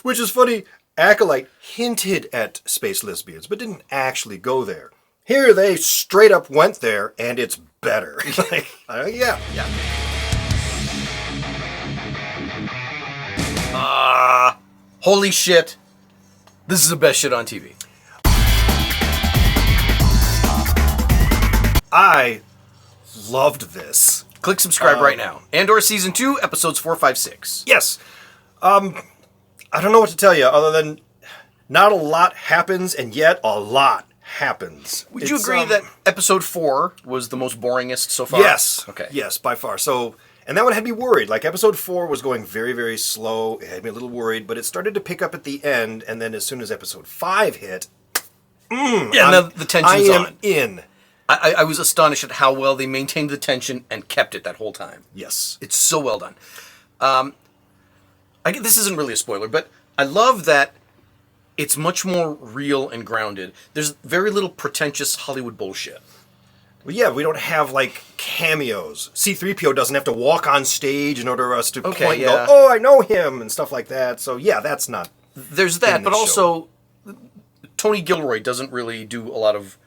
Which is funny. Acolyte hinted at space lesbians, but didn't actually go there. Here they straight up went there, and it's better. Yeah. Holy shit. This is the best shit on TV. I loved this. Click subscribe right now. Andor Season 2, Episodes 4, 5, 6. Yes. I don't know what to tell you other than not a lot happens, and yet a lot happens. Would you agree that Episode 4 was the most boringest so far? Yes. Okay. Yes, by far. So, and that one had me worried. Like, Episode 4 was going very, very slow. It had me a little worried, but it started to pick up at the end, and then as soon as Episode 5 hit, the tension's on. I am in. I was astonished at how well they maintained the tension and kept it that whole time. Yes. It's so well done. This isn't really a spoiler, but I love that it's much more real and grounded. There's very little pretentious Hollywood bullshit. Well, yeah, we don't have, like, cameos. C-3PO doesn't have to walk on stage in order for us to point and go, oh, I know him, and stuff like that. So, yeah, that's not... There's that, but also, Tony Gilroy doesn't really do a lot of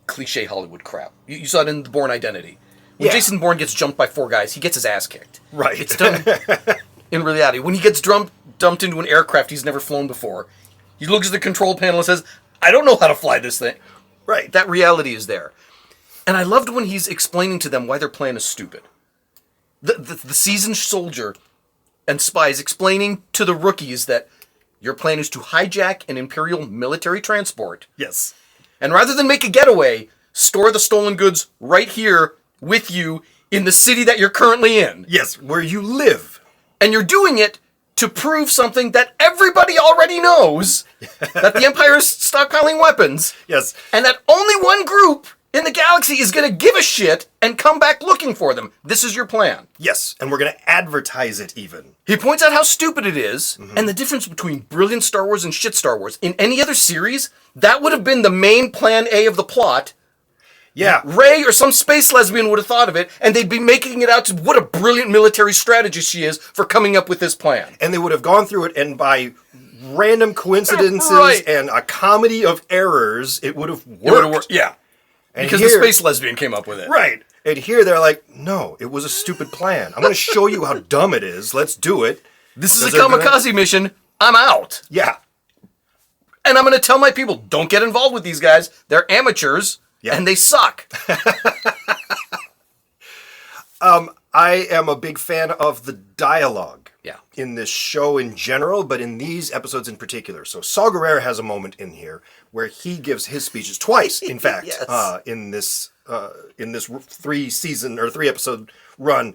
cliche Hollywood crap. You saw it in The Bourne Identity. When Jason Bourne gets jumped by 4 guys, he gets his ass kicked. Right. It's done in reality. When he gets dumped into an aircraft he's never flown before, he looks at the control panel and says, I don't know how to fly this thing. Right. That reality is there. And I loved when he's explaining to them why their plan is stupid. The seasoned soldier and spies explaining to the rookies that your plan is to hijack an Imperial military transport. Yes. And rather than make a getaway, store the stolen goods right here with you in the city that you're currently in. Yes, where you live. And you're doing it to prove something that everybody already knows, that the Empire is stockpiling weapons. Yes. And that only one group in the galaxy is going to give a shit and come back looking for them. This is your plan. Yes, and we're going to advertise it even. He points out how stupid it is, and the difference between brilliant Star Wars and shit Star Wars. In any other series, that would have been the main plan A of the plot. Yeah. Rey or some space lesbian would have thought of it, and they'd be making it out to what a brilliant military strategist she is for coming up with this plan. And they would have gone through it, and by random coincidences and a comedy of errors, it would have worked. It would have worked, yeah. And because here, the space lesbian came up with it. Right. And here they're like, no, it was a stupid plan. I'm going to show you how dumb it is. Let's do it. This is a kamikaze mission. I'm out. Yeah. And I'm going to tell my people, don't get involved with these guys. They're amateurs, and they suck. I am a big fan of the dialogue in this show in general, but in these episodes in particular. So Saw Gerrera has a moment in here where he gives his speeches twice, in fact, in this 3 episode run.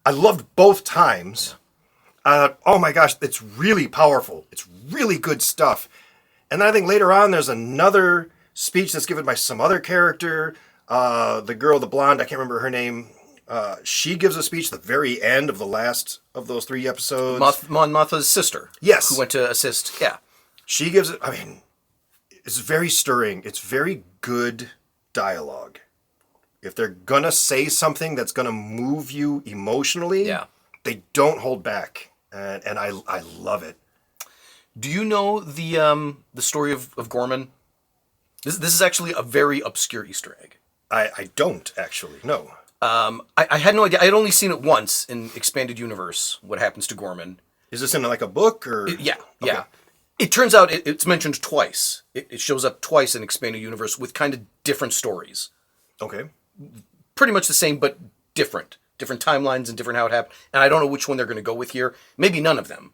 I loved both times. Oh my gosh, it's really powerful. It's really good stuff. And then I think later on there's another speech that's given by some other character. The girl, the blonde, I can't remember her name. She gives a speech at the very end of the last of those 3 episodes. Mon Mothma's sister. Yes. Who went to assist. Yeah. She gives it, I mean, it's very stirring. It's very good dialogue. If they're gonna say something that's gonna move you emotionally, they don't hold back. And I love it. Do you know the story of Gorman? This is actually a very obscure Easter egg. I don't, actually, no. I had no idea. I had only seen it once in Expanded Universe, what happens to Gorman. Is this in like a book? Or? Yeah. It turns out it's mentioned twice. It shows up twice in Expanded Universe with kind of different stories. Okay. Pretty much the same, but different. Different timelines and different how it happened. And I don't know which one they're going to go with here. Maybe none of them.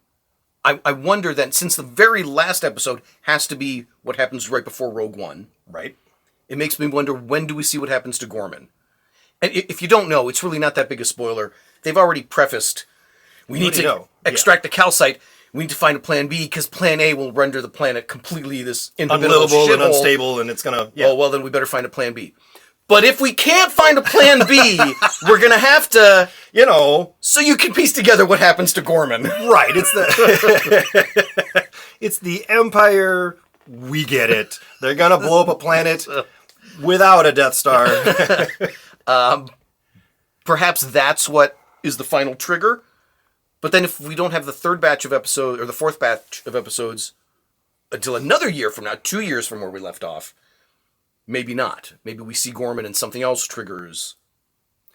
I wonder then, since the very last episode has to be what happens right before Rogue One. Right. It makes me wonder, when do we see what happens to Gorman? And if you don't know, it's really not that big a spoiler. They've already prefaced, we need to extract the calcite. We need to find a plan B, because plan A will render the planet completely this unlivable and unstable, and it's going to... Oh, well, then we better find a plan B. But if we can't find a plan B, we're going to have to... So you can piece together what happens to Gorman. Right. It's the... it's the Empire. We get it. They're going to blow up a planet without a Death Star. Perhaps that's what is the final trigger. But then if we don't have the third batch of episodes, or the fourth batch of episodes, until another year from now, 2 years from where we left off, maybe not. Maybe we see Gorman and something else triggers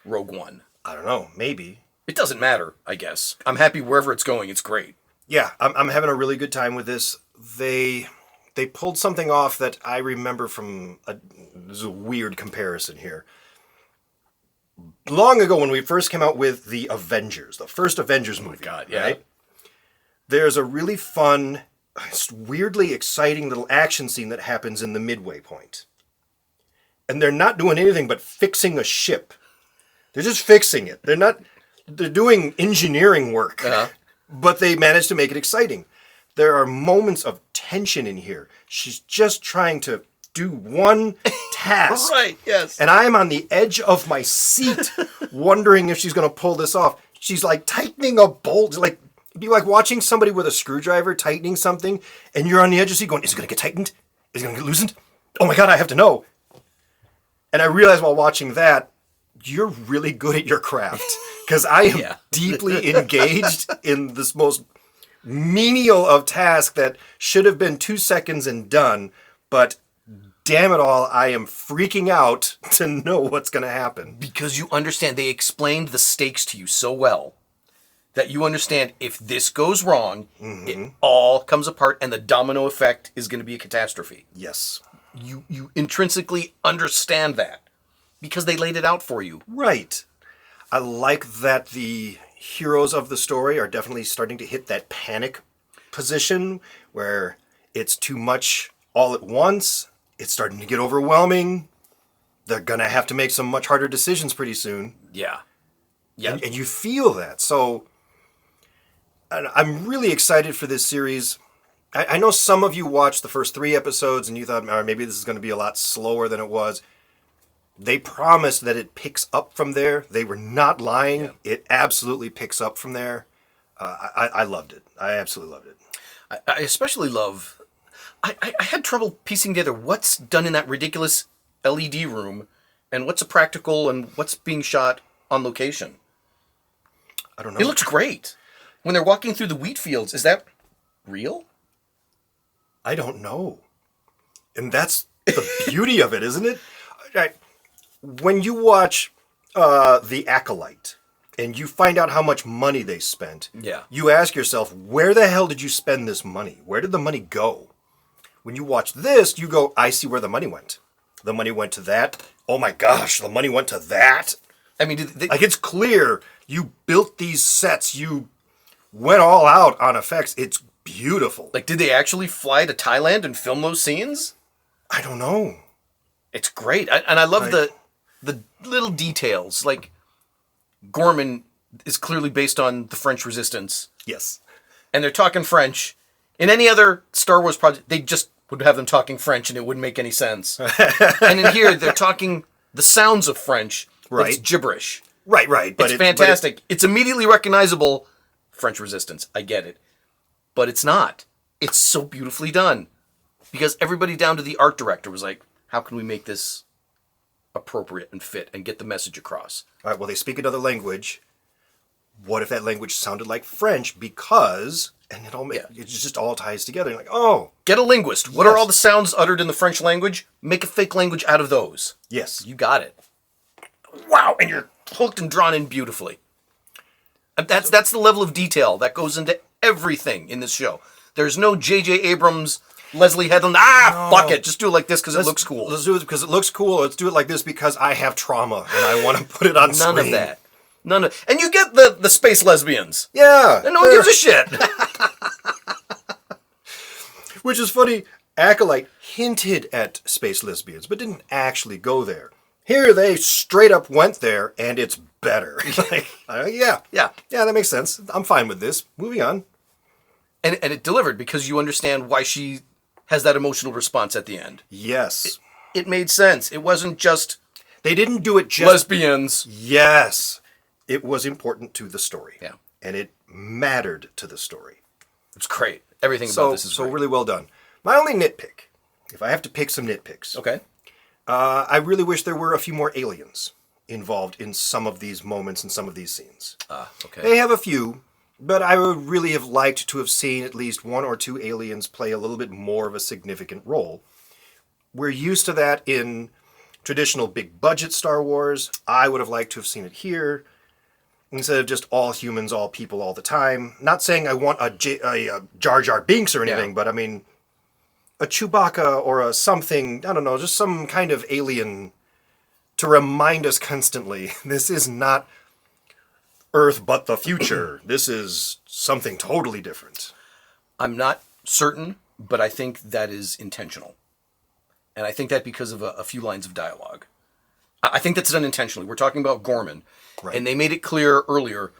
Rogue One. I don't know. Maybe. It doesn't matter, I guess. I'm happy wherever it's going. It's great. Yeah, I'm having a really good time with this. They pulled something off that I remember from this is a weird comparison here. Long ago, when we first came out with the Avengers, the first Avengers movie, God, yeah. right? There's a really fun, weirdly exciting little action scene that happens in the midway point. And they're not doing anything but fixing a ship. They're just fixing it. They're doing engineering work, but they managed to make it exciting. There are moments of tension in here. She's just trying to do one task. Right, yes. And I'm on the edge of my seat wondering if she's going to pull this off. She's like tightening a bolt. Like, it'd be like watching somebody with a screwdriver tightening something, and you're on the edge of the seat going, is it going to get tightened? Is it going to get loosened? Oh my God, I have to know. And I realized while watching that, you're really good at your craft. Because I am deeply engaged in this most menial of tasks that should have been 2 seconds and done, but damn it all, I am freaking out to know what's going to happen. Because you understand, they explained the stakes to you so well that you understand if this goes wrong, it all comes apart and the domino effect is going to be a catastrophe. Yes. You intrinsically understand that because they laid it out for you. Right. I like that the heroes of the story are definitely starting to hit that panic position where it's too much all at once. It's starting to get overwhelming. They're going to have to make some much harder decisions pretty soon. Yeah. Yeah. And you feel that. So I'm really excited for this series. I know some of you watched the first 3 episodes and you thought, maybe this is going to be a lot slower than it was. They promised that it picks up from there. They were not lying. Yeah. It absolutely picks up from there. I loved it. I absolutely loved it. I especially love... I had trouble piecing together what's done in that ridiculous LED room and what's a practical and what's being shot on location. I don't know. It looks great. When they're walking through the wheat fields, is that real? I don't know. And that's the beauty of it, isn't it? When you watch The Acolyte and you find out how much money they spent, you ask yourself, where the hell did you spend this money? Where did the money go? When you watch this, you go, I see where the money went. The money went to that. Oh my gosh, the money went to that. I mean, like, it's clear you built these sets. You went all out on effects. It's beautiful. Like, did they actually fly to Thailand and film those scenes? I don't know. It's great. And I love the little details. Like, Gorman is clearly based on the French Resistance. Yes. And they're talking French. In any other Star Wars project, they just would have them talking French and it wouldn't make any sense. And in here, they're talking the sounds of French. Right. It's gibberish. Right. But it's fantastic. It's immediately recognizable. French Resistance. I get it. But it's not. It's so beautifully done. Because everybody down to the art director was like, how can we make this appropriate and fit and get the message across? All right, well, they speak another language. What if that language sounded like French? Because, and it just all ties together. You're like, oh. Get a linguist. What are all the sounds uttered in the French language? Make a fake language out of those. Yes. You got it. Wow, and you're hooked and drawn in beautifully. That's the level of detail that goes into everything in this show. There's no J.J. Abrams, Leslie Headland, fuck it, just do it like this because it looks cool. Let's do it because it looks cool. Let's do it like this because I have trauma and I want to put it on screen. None of that. And you get the space lesbians. Yeah. And no one gives a shit. Which is funny. Acolyte hinted at space lesbians, but didn't actually go there. Here they straight up went there, and it's better. Yeah, that makes sense. I'm fine with this. Moving on. And it delivered because you understand why she has that emotional response at the end. Yes. It made sense. It wasn't just... They didn't do it just... lesbians. Yes. It was important to the story. Yeah. And it mattered to the story. It's great. Everything about this is so great. Really well done. My only nitpick, if I have to pick some nitpicks... Okay. I really wish there were a few more aliens involved in some of these moments and some of these scenes. Okay. They have a few, But I would really have liked to have seen at least one or two aliens play a little bit more of a significant role. We're used to that in traditional big budget Star Wars. I would have liked to have seen it here instead of just all humans, all people, all the time. Not saying I want a Jar Jar Binks or anything, but I mean a Chewbacca or a something, I don't know, just some kind of alien to remind us constantly, this is not Earth but the future. This is something totally different. I'm not certain, but I think that is intentional. And I think that because of a few lines of dialogue. I think that's done intentionally. We're talking about Gorman. Right. And they made it clear earlier,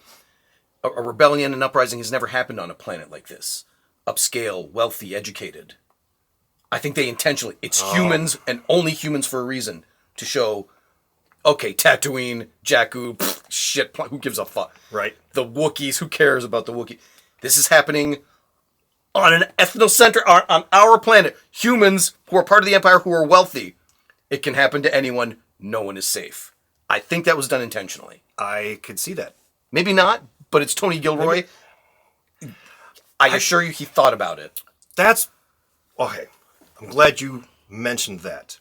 a rebellion and uprising has never happened on a planet like this. Upscale, wealthy, educated. I think they intentionally, it's humans and only humans for a reason to show, okay, Tatooine, Jakku, shit, who gives a fuck? Right. The Wookiees, who cares about the Wookiee? This is happening on an ethnocenter, on our planet. Humans who are part of the Empire who are wealthy. It can happen to anyone. No one is safe. I think that was done intentionally. I could see that. Maybe not, but it's Tony Gilroy. I assure you he thought about it. That's... Okay. I'm glad you mentioned that.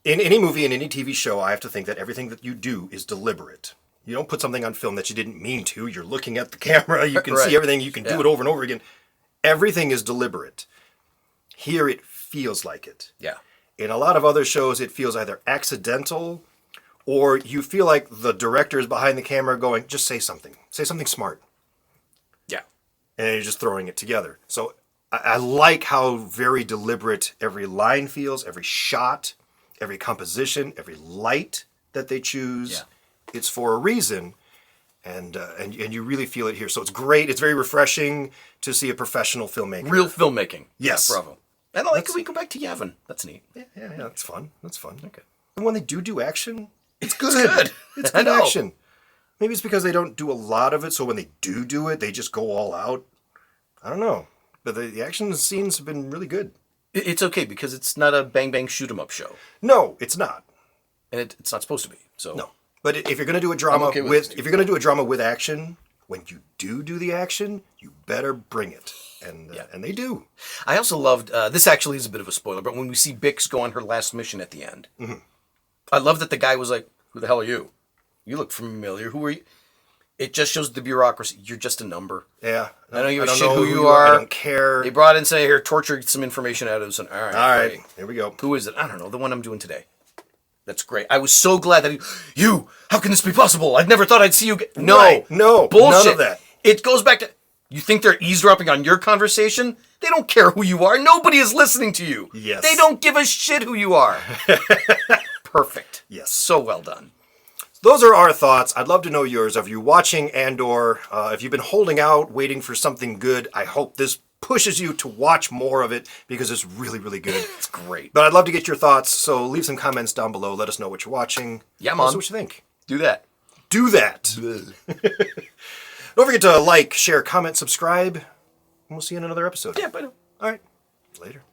In any movie, in any TV show, I have to think that everything that you do is deliberate. You don't put something on film that you didn't mean to. You're looking at the camera. You can see everything. You can do it over and over again. Everything is deliberate. Here, it feels like it. Yeah. In a lot of other shows, it feels either accidental or you feel like the director is behind the camera going, just say something. Say something smart. Yeah. And you're just throwing it together. So I like how very deliberate every line feels, every shot, every composition, every light that they choose. Yeah. It's for a reason. And you really feel it here. So it's great. It's very refreshing to see a professional filmmaker. Real filmmaking. Yes. Yeah, bravo. And I like we go back to Yavin. That's neat. Yeah, that's fun. That's fun. Okay. And when they do action, it's good. It's good. It's I good know. action. Maybe it's because they don't do a lot of it, so when they do it, they just go all out. I don't know. But the action scenes have been really good. It's okay because it's not a bang bang shoot 'em up show. No, it's not. And it's not supposed to be. So No. But if you're going to do a drama okay if you're going to do a drama with action, when you do the action, you better bring it. And they do. I also loved, this actually is a bit of a spoiler, but when we see Bix go on her last mission at the end, I love that the guy was like, who the hell are you? You look familiar. Who are you? It just shows the bureaucracy. You're just a number. Yeah. I know you don't shit who you are. I don't care. They brought in, say, here, torture some information out of us. And, all right. Great. Here we go. Who is it? I don't know. The one I'm doing today. That's great. I was so glad that how can this be possible? I'd never thought I'd see you. No. Right. No. Bullshit. None of that. It goes back to, you think they're eavesdropping on your conversation? They don't care who you are. Nobody is listening to you. Yes. They don't give a shit who you are. Perfect. Yes. So well done. Those are our thoughts. I'd love to know yours. Are you watching Andor? If you've been holding out, waiting for something good, I hope this pushes you to watch more of it because it's really, really good. It's great. But I'd love to get your thoughts, so leave some comments down below. Let us know what you're watching. Yeah, Let Mom. us know what you think. Do that. Do that. Don't forget to like, share, comment, subscribe, and we'll see you in another episode. Yeah, but All right. Later.